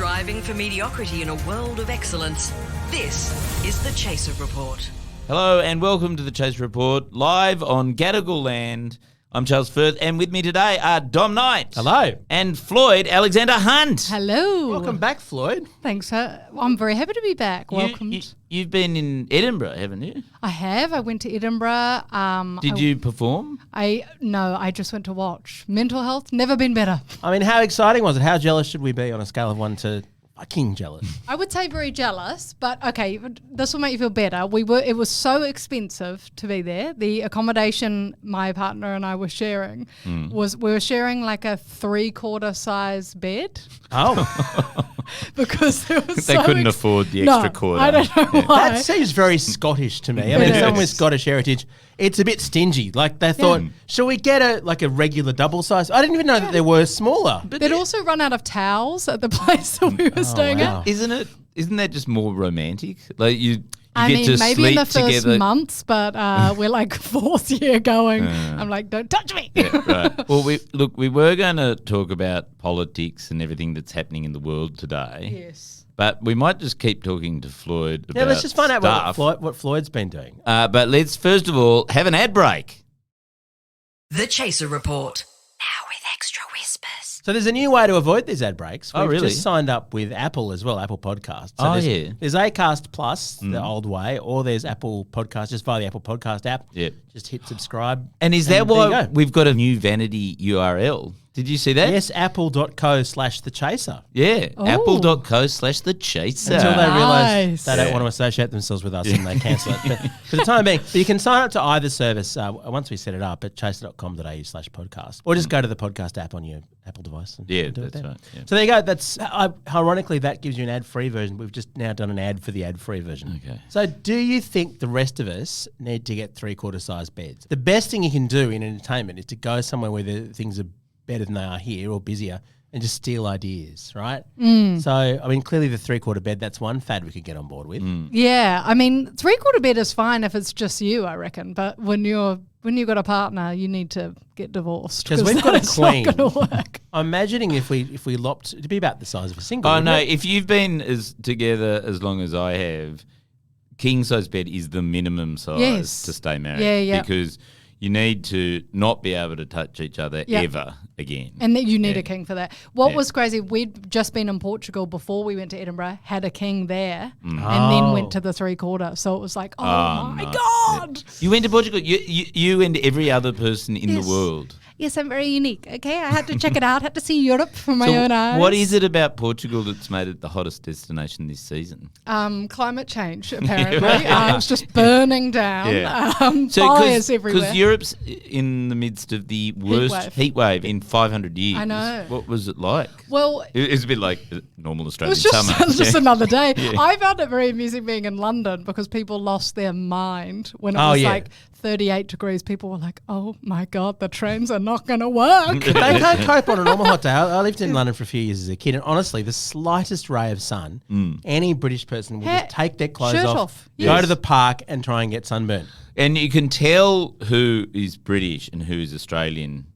Striving for mediocrity in a world of excellence. This is the Chaser Report. Hello and welcome to the Chaser Report, live on Gadigal land. I'm Charles Firth, and with me today are Dom Knight. Hello. And Floyd Alexander-Hunt. Hello. Welcome back, Floyd. Thanks. I'm very happy to be back. Welcome. You've been in Edinburgh, haven't you? I have. I went to Edinburgh. Did you perform? No, I just went to watch. Mental health, never been better. I mean, how exciting was it? How jealous should we be on a scale of 1 to fucking jealous? I would say very jealous, but okay, this will make you feel better. It was so expensive to be there. The accommodation my partner and I were sharing we were sharing like a 3/4 size bed. Oh. Because there was They couldn't afford the extra quarter. I don't know why. That seems very Scottish to me. I mean, someone with Scottish heritage, it's a bit stingy. Like they thought, shall we get a regular double size? I didn't even know that there were smaller. But they'd also run out of towels at the place that we were staying wow. at. Isn't that just more romantic? Like you I get mean, to maybe sleep in the first together. months, but we're like 4th year going. I'm like, don't touch me. Yeah, right. Well, we were going to talk about politics and everything that's happening in the world today. Yes. But we might just keep talking to Floyd about Let's just find out stuff. what Floyd's been doing. But let's first of all have an ad break. The Chaser Report. Now with extra whispers. So there's a new way to avoid these ad breaks. Oh, We've really? just signed up with Apple as well, Apple Podcasts. So there's Acast Plus, the old way, or there's Apple Podcasts, just via the Apple Podcast app. Yep. Just hit subscribe. And is that there you why go. we've got a new vanity URL? Did you see that? Yes, apple.co/thechaser. Yeah, Oh. apple.co/thechaser. Until they realise Nice. they don't want to associate themselves with us and they cancel it. But for the time being, but you can sign up to either service once we set it up at chaser.com.au/podcast, or just go to the podcast app on your Apple device. And Yeah, do it that's there. right. Yeah. So there you go. That's ironically that gives you an ad-free version. We've just now done an ad for the ad-free version. Okay. So do you think the rest of us need to get 3/4 size beds? The best thing you can do in entertainment is to go somewhere where things are better than they are here or busier and just steal ideas, right? So, I mean, clearly the 3/4 bed, that's one fad we could get on board with. Yeah, I mean, 3/4 bed is fine if it's just you, I reckon. But when you've got a partner, you need to get divorced 'Cause we've got a that's not queen. going to work. I'm imagining if we lopped, it'd be about the size of a single. Oh, wouldn't no, it? if you've been together as long as I have, king-size bed is the minimum size Yes. to stay married. Yeah, yeah. Because you need to not be able to touch each other Yeah. ever again. And that you need Yeah. a king for that. What Yeah. was crazy, we'd just been in Portugal before we went to Edinburgh, had a king there, and Oh. then went to the 3/4. So it was like, oh my nice. God. You went to Portugal. You and every other person in Yes. the world. Yes, I'm very unique. Okay, I had to check it out. Had to see Europe from my own eyes. What is it about Portugal that's made it the hottest destination this season? Climate change, apparently. It's just burning down. Yeah. Fires everywhere. Because Europe's in the midst of the worst heat wave in 500 years. I know. What was it like? Well, It was a bit like normal it Australian was just, summer. just another day. Yeah. I found it very amusing being in London because people lost their mind when it Oh, was yeah. like 38 degrees. People were like, oh my God, the trains are not going to work. They can't cope on a normal hot day. I lived in London for a few years as a kid, and honestly, the slightest ray of sun, any British person will just take their clothes shirt off, off. go Yes. to the park and try and get sunburned. And you can tell who is British and who is Australian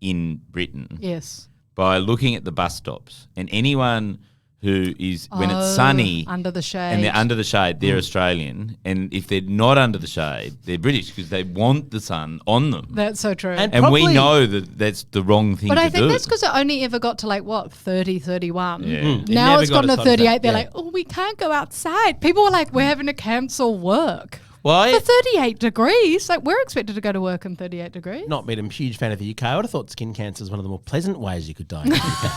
in Britain Yes. by looking at the bus stops. And anyone who is, when it's Oh, sunny under the shade. and they're under the shade, they're Australian. And if they're not under the shade, they're British because they want the sun on them. That's so true. And And we probably- know that that's the wrong thing but to I think do. that's because it only ever got to 30, 31. Yeah. It Now never it's got gotten as to hot as that, 38. They're yeah. like, oh, we can't go outside. People were like, we're having to cancel work. Why? For 38 degrees. Like, we're expected to go to work in 38 degrees. Not been a huge fan of the UK. I would have thought skin cancer is one of the more pleasant ways you could die in the UK.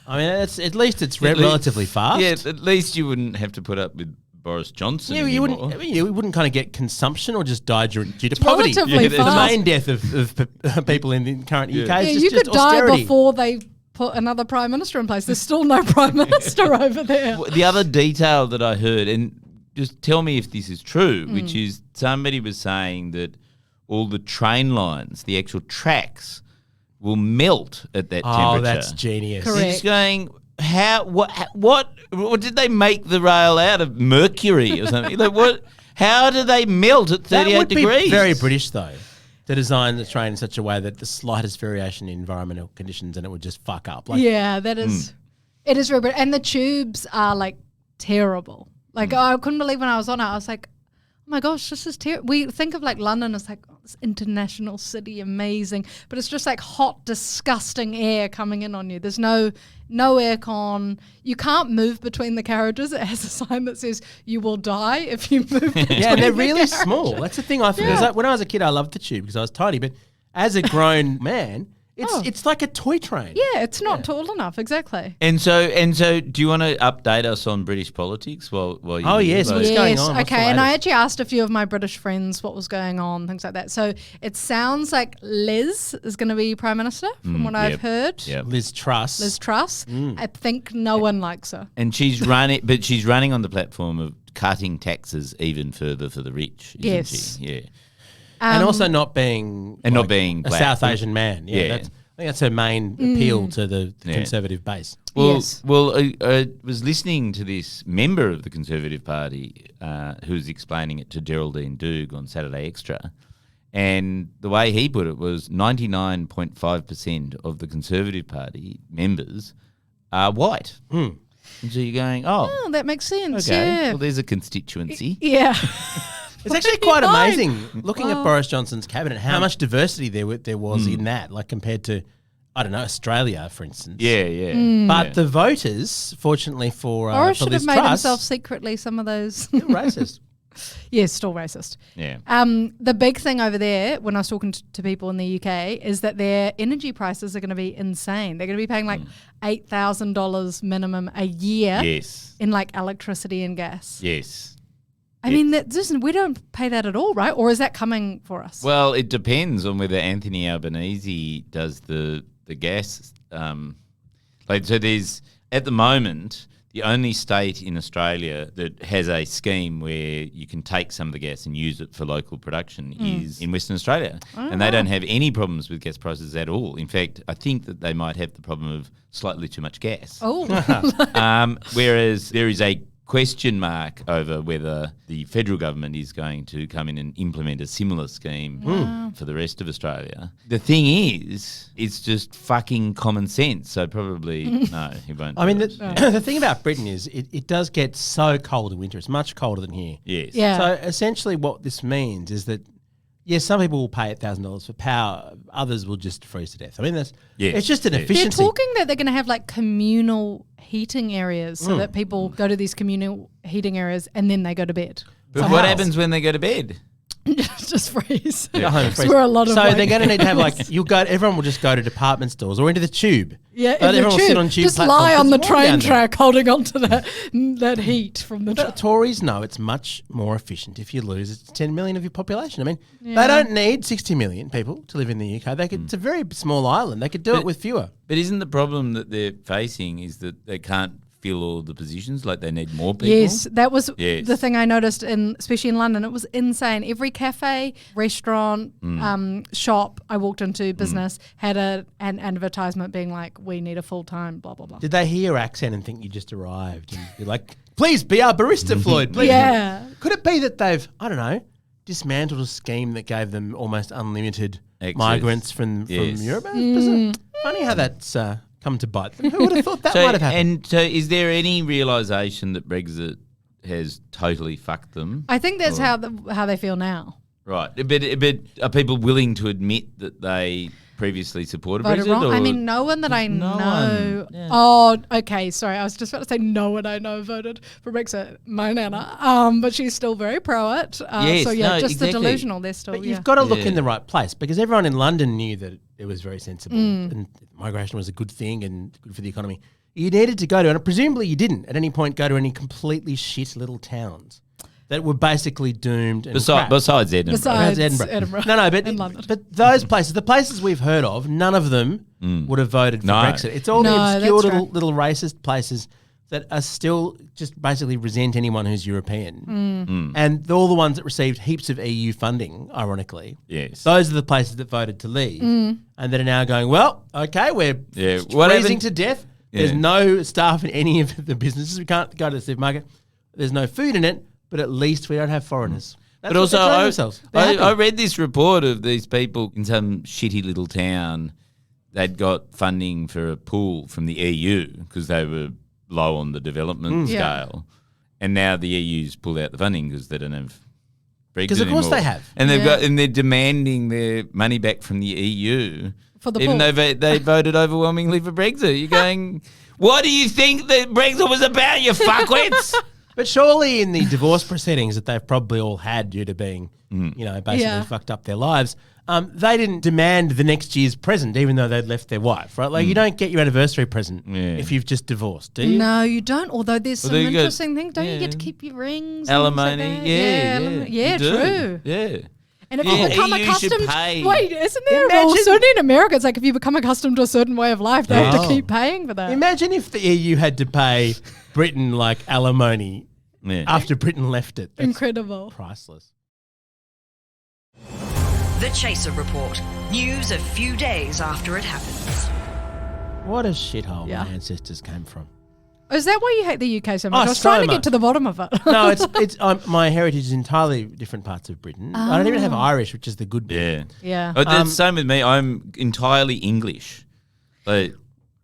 I mean, at least it's relatively fast. Yeah, at least you wouldn't have to put up with Boris Johnson Yeah, you anymore. wouldn't. You wouldn't kind of get consumption or just die due to poverty. relatively the fast. main death of people in the current UK Yeah, is you just could die austerity. before they put another prime minister in place. There's still no prime minister over there. The other detail that I heard, and just tell me if this is true, which is somebody was saying that all the train lines, the actual tracks, will melt at that temperature. Oh, that's genius. Correct. You're just going, what did they make the rail out of? Mercury or something? Like what? How do they melt at 38 That would degrees? be very British, though, to design the train in such a way that the slightest variation in environmental conditions and it would just fuck up. Like, Yeah, that is. It is very British. And the tubes are like terrible. Like I couldn't believe when I was on it. I was like, oh my gosh, this is terrible. We think of like London as like this international city, amazing, but it's just like hot, disgusting air coming in on you. There's no aircon. You can't move between the carriages. It has a sign that says you will die if you move. Yeah, and they're really carriages. small. That's the thing I feel. Like when I was a kid, I loved the tube because I was tiny, but as a grown man, it's like a toy train. Yeah, it's not tall enough. Exactly. And so, do you want to update us on British politics while you? Oh, yes, what's going on? What's the Okay, and I latest? actually asked a few of my British friends what was going on, things like that. So it sounds like Liz is going to be Prime Minister, from what I've heard. Yep. Liz Truss. Liz Truss. I think no one likes her. And she's running on the platform of cutting taxes even further for the rich, isn't Yes. she? Yeah. And also not being not being a black. South Asian man. Yeah, Yeah. I think that's her main appeal to the Conservative base. Well, Yes. I was listening to this member of the Conservative Party who was explaining it to Geraldine Doog on Saturday Extra, and the way he put it was 99.5% of the Conservative Party members are white. And so you're going, Oh, that makes sense. okay, Yeah. well, there's a constituency. Yeah. It's actually quite Fine. amazing looking at Boris Johnson's cabinet, how much diversity there was in that, like compared to, I don't know, Australia, for instance. Yeah, yeah. But the voters, fortunately for Boris for should Liz have made Truss, himself secretly some of those. racist. Yes, still racist. Yeah. The big thing over there, when I was talking to people in the UK, is that their energy prices are going to be insane. They're going to be paying like $8,000 minimum a year Yes. in like electricity and gas. Yes. I mean, we don't pay that at all, right? Or is that coming for us? Well, it depends on whether Anthony Albanese does the gas. So there's, at the moment, the only state in Australia that has a scheme where you can take some of the gas and use it for local production is in Western Australia. And they don't have any problems with gas prices at all. In fact, I think that they might have the problem of slightly too much gas. Oh, Whereas there is a question mark over whether the federal government is going to come in and implement a similar scheme for the rest of Australia. The thing is, it's just fucking common sense. So probably no, he won't. I mean, do the, it. the thing about Britain is it does get so cold in winter. It's much colder than here. Yes. yeah. So essentially what this means is that, yes, some people will pay $1,000 for power, others will just freeze to death. I mean, Yes, it's just an yes. They're efficiency. talking that they're going to have like communal heating areas so that people go to these communal heating areas and then they go to bed. But what happens when they go to bed? Just freeze. Go home and That's freeze. where a lot of so like- they're going to need to have like everyone will just go to department stores or into the tube. Yeah, So in the everyone will tube. sit on tube Just platforms. lie on the It's warm train down there. track holding on to that heat from the But train. Tories know it's much more efficient if you lose 10 million of your population. I mean, Yeah. they don't need 60 million people to live in the UK. They could. It's a very small island. They could do it with fewer. But isn't the problem that they're facing is that they can't fill all the positions? Like they need more people? Yes, that was Yes. the thing I noticed, especially in London. It was insane. Every cafe, restaurant, shop I walked into, business, had an advertisement being like, we need a full-time, blah, blah, blah. Did they hear your accent and think you just arrived and be like, please be our barista, Floyd, please? Yeah. Could it be that they've, I don't know, dismantled a scheme that gave them almost unlimited Access. migrants from Yes. Europe? It's funny how that's come to bite them. Who would have thought that might have happened? And so is there any realisation that Brexit has totally fucked them? I think that's how they feel now. Right. But are people willing to admit that they previously supported Voted Brexit? wrong. Or I mean, no one that I No know. one, yeah. Oh, okay. Sorry, I was just about to say no one I know voted for Brexit. My nana, but she's still very pro it. Yes, so yeah, no, just exactly. the delusional. They're still. But yeah. you've got to look Yeah. in the right place because everyone in London knew that it was very sensible and migration was a good thing and good for the economy. You needed to go to, and presumably you didn't at any point go to any completely shit little towns that were basically doomed and crap. Besides Edinburgh. Besides Besides Edinburgh. No, and London. but those places, the places we've heard of, none of them would have voted for No. Brexit. It's all No, the obscure that's little racist places that are still just basically resent anyone who's European. And all the ones that received heaps of EU funding, ironically. Yes. Those are the places that voted to leave. And that are now going, well, okay, we're Yeah, what freezing happened- to death. Yeah. There's no staff in any of the businesses. We can't go to the supermarket. There's no food in it, but at least we don't have foreigners. That's But what also, they're telling themselves. They're happy. I read this report of these people in some shitty little town they'd got funding for a pool from the EU because they were low on the development scale, and now the EU's pulled out the funding because they don't have Brexit Because of course anymore. they have. And they're demanding their money back from the EU For the even pool. though they voted overwhelmingly for Brexit. You're going, what do you think that Brexit was about, you fuckwits? But surely in the divorce proceedings that they've probably all had due to being, basically fucked up their lives, they didn't demand the next year's present, even though they'd left their wife, right? Like you don't get your anniversary present if you've just divorced, do you? No, you don't. Although there's some there you go. interesting things. Don't you get to keep your rings? and Alimony, things like that? you do. True. Yeah. And if you become EU should accustomed, pay. wait, isn't there a rule? Certainly in America, it's like if you become accustomed to a certain way of life, they have to keep paying for that. Imagine if the EU had to pay Britain like alimony after Britain left it. That's Incredible. priceless. The Chaser Report. News a few days after it happens. What a shithole Yeah. my ancestors came from. Is that why you hate the UK so much? Oh, I was so trying to much. get to the bottom of it. No, it's my heritage is entirely different parts of Britain. I don't even have Irish, which is the good bit. Yeah. Yeah. But that's the same with me. I'm entirely English. Like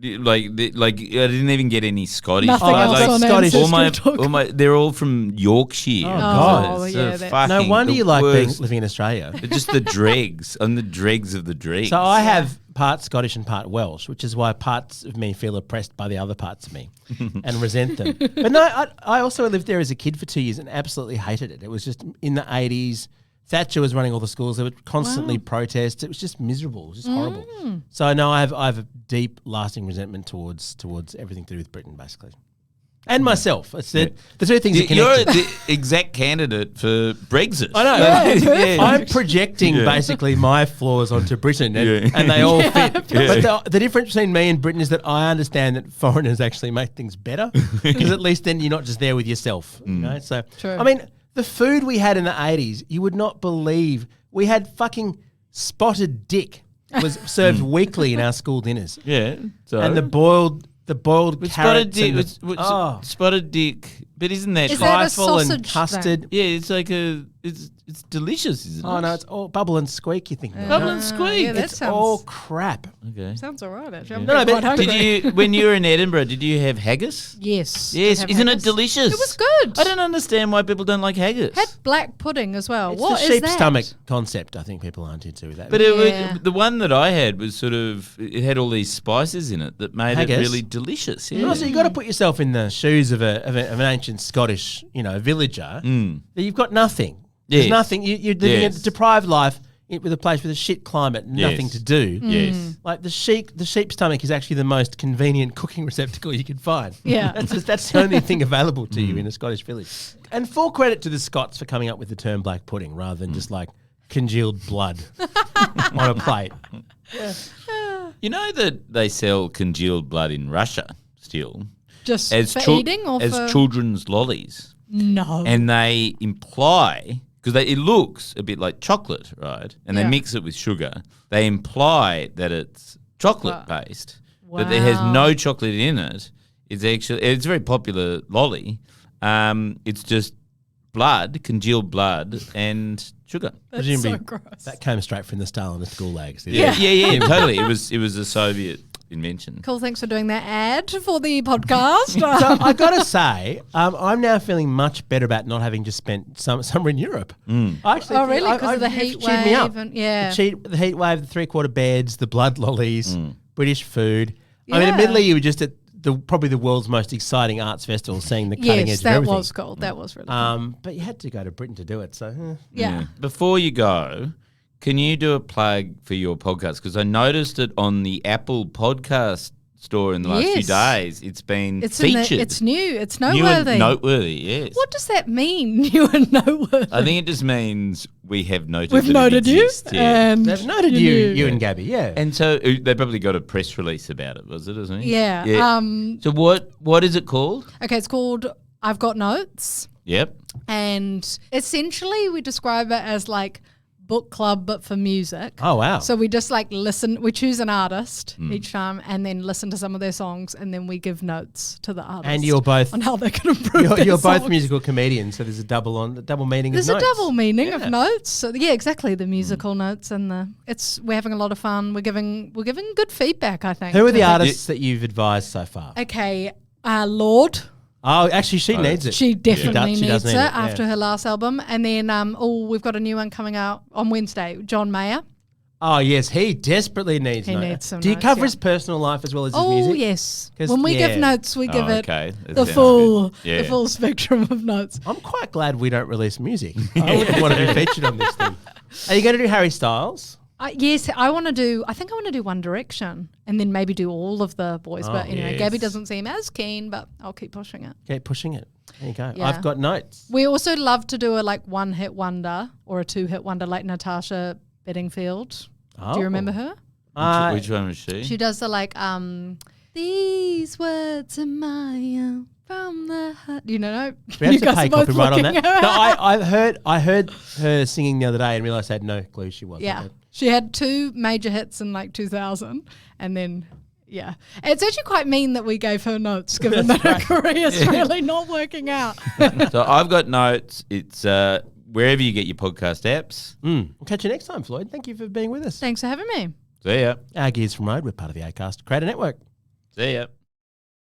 I didn't even get any Scottish. Nothing else on Scottish. Ancestry.com. They're all from Yorkshire. Oh, God. Oh, It's yeah, the that's- fucking No wonder the you like worst. living in Australia. They're just the dregs. I'm the dregs of the dregs. So I have part Scottish and part Welsh, which is why parts of me feel oppressed by the other parts of me and resent them. But no, I also lived there as a kid for 2 years and absolutely hated it. It was just in the 80s. Thatcher was running all the schools. There were constantly protests. It was just miserable. It was just horrible. So no, I have a deep, lasting resentment towards everything to do with Britain, basically. And myself. It's the two things that You're connect. the exact candidate for Brexit. I know. I'm projecting basically my flaws onto Britain and they all fit. But the difference between me and Britain is that I understand that foreigners actually make things better because at least then you're not just there with yourself. You know? So, True. I mean, the food we had in the 80s, you would not believe. We had fucking spotted dick was served weekly in our school dinners. Yeah. So And the boiled With carrots spotted dick. and With spotted dick. But isn't that Is that a trifle and sausage custard. Yeah, it's like it's delicious, isn't it? Oh no, it's all bubble and squeak. You think? Bubble and squeak. yeah, that It's sounds all crap. Okay. sounds all right, actually. I'm No, getting but quite hungry. Did you, when you were in Edinburgh, did you have haggis? Yes. Yes, did have isn't it haggis. delicious? It was good. I don't understand why people don't like haggis. Had black pudding as well. It's What the is sheep that? stomach concept. I think people aren't into that. But Yeah. the one that I had was sort of, it had all these spices in it that made Haggis? it really delicious. And Yeah. also, you got to put yourself in the shoes of an ancient Scottish, villager. That you've got nothing. There's Yes. nothing. You're living Yes. a deprived life with a place with a shit climate, and nothing Yes. to do. Yes. Like the sheep stomach is actually the most convenient cooking receptacle you can find. Yeah. That's the only thing available to you in a Scottish village. And full credit to the Scots for coming up with the term black pudding rather than just like congealed blood on a plate. You know that they sell congealed blood in Russia still Just as for chil- eating or as for... children's lollies, No. and they imply because it looks a bit like chocolate, right? And they Yeah. mix it with sugar. They imply that it's chocolate Wow. based, but it has Wow. no chocolate in it. It's a very popular lolly. It's just blood, congealed blood, and sugar. That's Presumably so gross. that came straight from the Stalinist gulags. didn't Yeah, it? yeah, totally. It was a Soviet invention. Cool, thanks for doing that ad for the podcast. So I gotta say, I'm now feeling much better about not having just spent somewhere in Europe. I actually Oh, think really? 'Cause of the it's heat cheered me up. wave and- yeah. the heat wave, the 3/4 beds, the blood lollies, British food. I mean, Yeah. admittedly, you were just at probably the world's most exciting arts festival, seeing the cutting edge yes, of that everything. was cool. That was really cool. But you had to go to Britain to do it, so Yeah. Before you go, can you do a plug for your podcast? Because I noticed it on the Apple podcast store in the last few Yes. days. It's been It's featured. it's new. It's New noteworthy. and noteworthy, yes. What does that mean? New and noteworthy. I think it just means we have noted We've that noted it you, exists, yeah. and they've noted you you, knew. you and Gabby, yeah. And so they probably got a press release about it, was it, isn't it? Yeah. So what is it called? Okay, it's called I've Got Notes, Yep. and essentially we describe it as like book club, but for music. Oh, wow. So we just like listen. We choose an artist each time, and then listen to some of their songs, and then we give notes to the artist. And you're both on how they can improve. You're their both musical comedians, so there's a double meaning There's of notes. a double meaning of notes. So yeah, exactly, the musical notes and we're having a lot of fun. We're giving good feedback, I think. Who are the artists that you've advised so far? Okay, Lorde. Oh, actually, she needs it. She definitely She does needs need it after her last album. And then we've got a new one coming out on Wednesday. John Mayer. Oh, yes, he desperately needs He notes. needs some Do you notes, cover yeah. his personal life as well as his Oh music? yes. 'Cause, When we yeah. give notes, we give it okay. That the sounds full good. Yeah. the full spectrum of notes. I'm quite glad we don't release music. I wouldn't want to be featured on this thing. Are you going to do Harry Styles? Yes, I think I want to do One Direction and then maybe do all of the boys. But anyway, yes. Gabby doesn't seem as keen, but I'll keep pushing it. Keep pushing it. There you go. Yeah. I've got notes. We also love to do a like one hit wonder or a 2-hit wonder like Natasha Bedingfield. Oh. Do you remember her? Which one was she? She does the like these words are my from the heart. You know, We have you to guys pay are both copyright on that. looking No, around. I heard her singing the other day and realised I had no clue she was. Yeah. She had 2 major hits in like 2000 and then yeah. It's actually quite mean that we gave her notes given that her career is really not working out. So I've got notes. It's wherever you get your podcast apps. We'll catch you next time, Floyd. Thank you for being with us. Thanks for having me. See ya. Our Gears from Road, we're part of the Acast Creator Network. See ya.